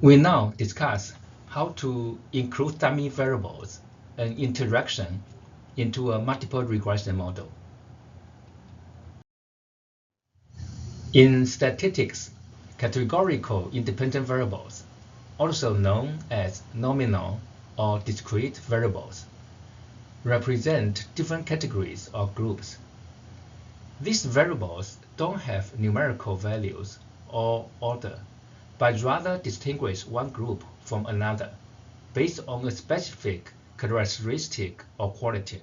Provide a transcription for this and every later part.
We now discuss how to include dummy variables and interaction into a multiple regression model. In statistics, categorical independent variables, also known as nominal or discrete variables, represent different categories or groups. These variables don't have numerical values or order, but rather distinguish one group from another based on a specific characteristic or quality.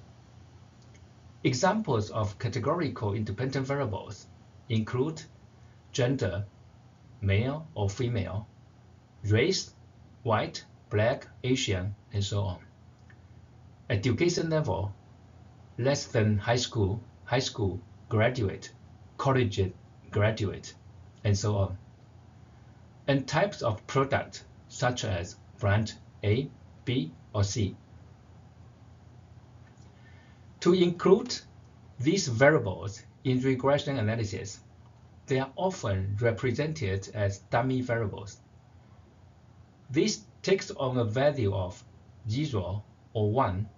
Examples of categorical independent variables include gender, male or female, race, white, black, Asian, and so on. Education level, less than high school, graduate, college graduate, and so on. And types of product, such as brand A, B, or C. To include these variables in regression analysis, they are often represented as dummy variables. This takes on a value of 0 or 1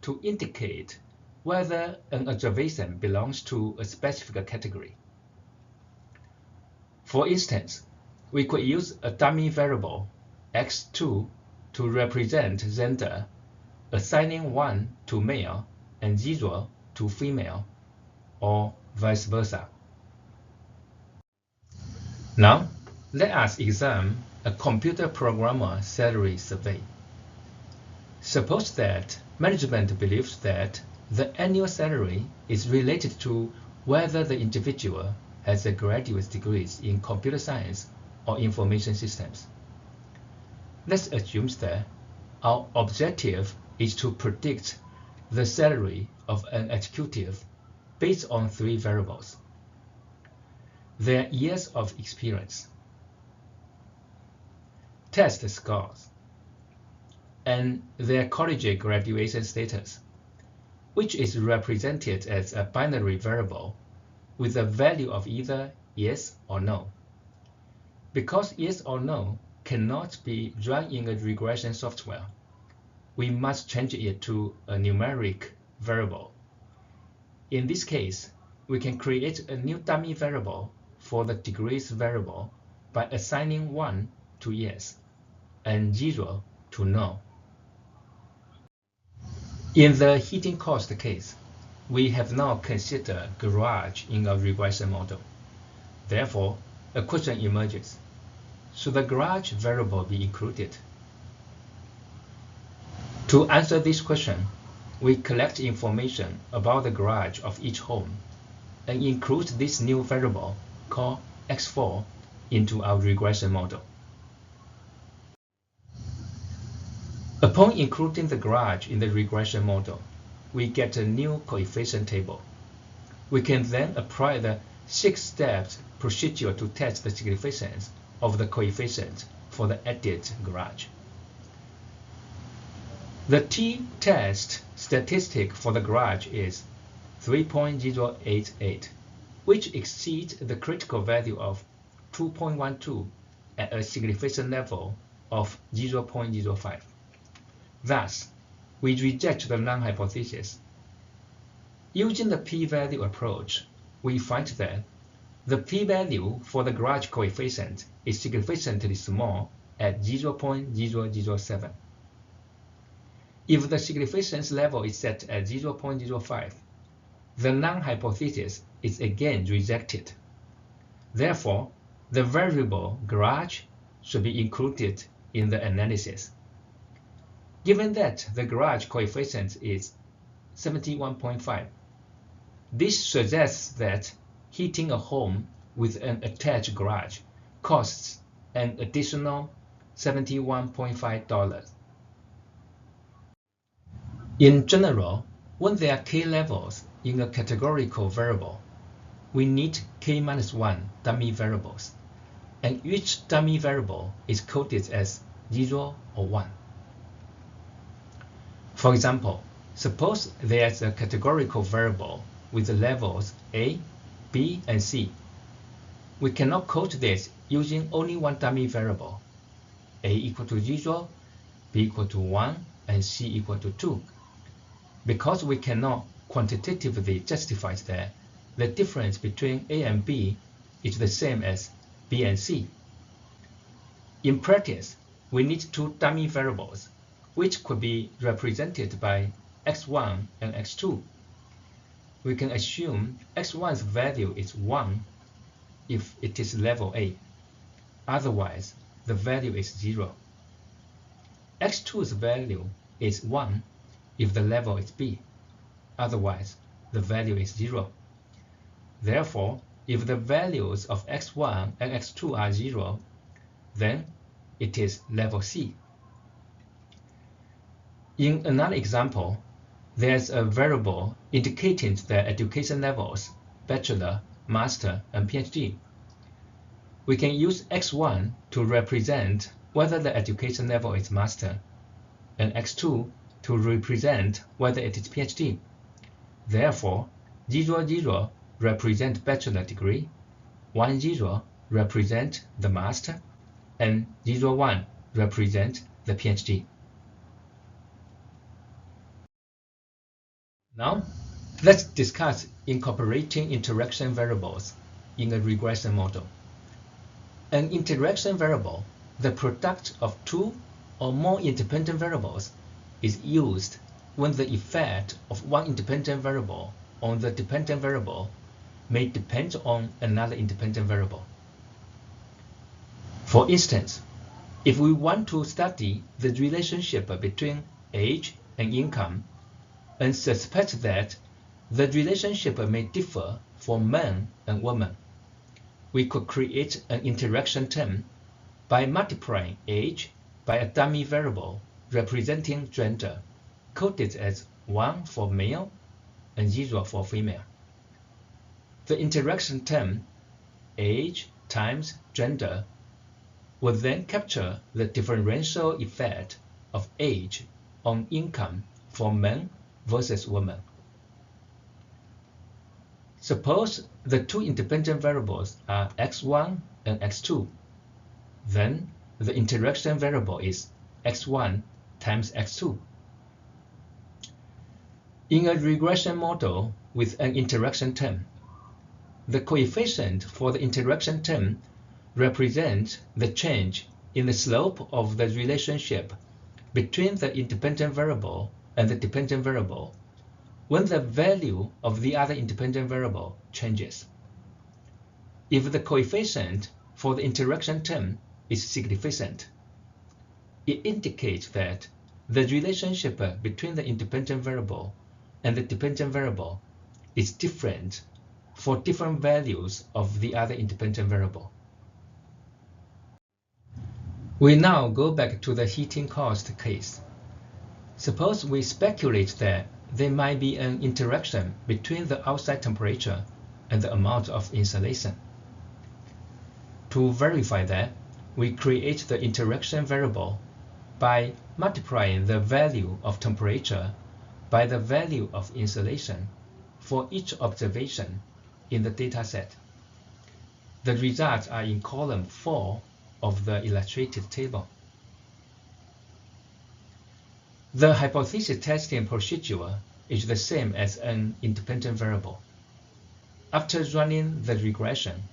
to indicate whether an observation belongs to a specific category. For instance, we could use a dummy variable x2 to represent gender, assigning 1 to male and 0 to female, or vice versa. Now, let us examine a computer programmer salary survey. Suppose that management believes that the annual salary is related to whether the individual has a graduate degree in computer science or information systems. Let's assume that our objective is to predict the salary of an executive based on 3 variables: their years of experience, test scores, and their college graduation status, which is represented as a binary variable with a value of either yes or no. Because yes or no cannot be run in a regression software, we must change it to a numeric variable. In this case, we can create a new dummy variable for the degrees variable by assigning 1 to yes and 0 to no. In the heating cost case, we have now considered garage in a regression model. Therefore, a question emerges: should the garage variable be included? To answer this question, we collect information about the garage of each home and include this new variable called x4 into our regression model. Upon including the garage in the regression model, we get a new coefficient table. We can then apply the 6-step procedure to test the significance of the coefficient for the added garage. The t-test statistic for the garage is 3.088, which exceeds the critical value of 2.12 at a significance level of 0.05. Thus, we reject the null hypothesis. Using the p-value approach, we find that the p-value for the garage coefficient is significantly small at 0.007. If the significance level is set at 0.05, the null hypothesis is again rejected. Therefore, the variable garage should be included in the analysis. Given that the garage coefficient is 71.5, this suggests that heating a home with an attached garage costs an additional $71.5. In general, when there are k-levels in a categorical variable, we need k-1 dummy variables, and each dummy variable is coded as 0 or 1. For example, suppose there's a categorical variable with the levels A, B, and C. We cannot code this using only one dummy variable. A equal to 0, B equal to 1, and C equal to 2. Because we cannot quantitatively justify that the difference between A and B is the same as B and C. In practice, we need two dummy variables, which could be represented by x1 and x2. We can assume x1's value is 1 if it is level A. Otherwise, the value is 0. x2's value is 1 if the level is B. Otherwise, the value is 0. Therefore, if the values of x1 and x2 are 0, then it is level C. In another example, there's a variable indicating the education levels, bachelor, master, and PhD. We can use x1 to represent whether the education level is master, and x2 to represent whether it is PhD. Therefore, 0, 0 represent bachelor degree, 1, 0 represent the master, and 0, 1 represent the PhD. Now, let's discuss incorporating interaction variables in a regression model. An interaction variable, the product of two or more independent variables, is used when the effect of one independent variable on the dependent variable may depend on another independent variable. For instance, if we want to study the relationship between age and income, and suspect that the relationship may differ for men and women, we could create an interaction term by multiplying age by a dummy variable representing gender, coded as 1 for male and 0 for female. The interaction term age times gender will then capture the differential effect of age on income for men versus women. Suppose the two independent variables are x1 and x2. Then the interaction variable is x1 times x2. In a regression model with an interaction term, the coefficient for the interaction term represents the change in the slope of the relationship between the independent variable and the dependent variable when the value of the other independent variable changes. If the coefficient for the interaction term is significant, it indicates that the relationship between the independent variable and the dependent variable is different for different values of the other independent variable. We now go back to the heating cost case. Suppose we speculate that there might be an interaction between the outside temperature and the amount of insulation. To verify that, we create the interaction variable by multiplying the value of temperature by the value of insulation for each observation in the dataset. The results are in column 4 of the illustrated table. The hypothesis testing procedure is the same as an independent variable. After running the regression,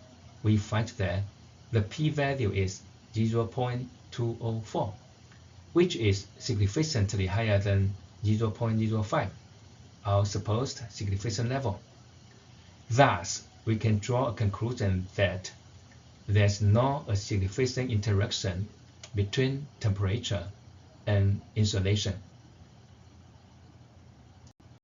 we find that the p-value is 0.204, which is significantly higher than 0.05, our supposed significance level. Thus, we can draw a conclusion that there's not a significant interaction between temperature and insulation.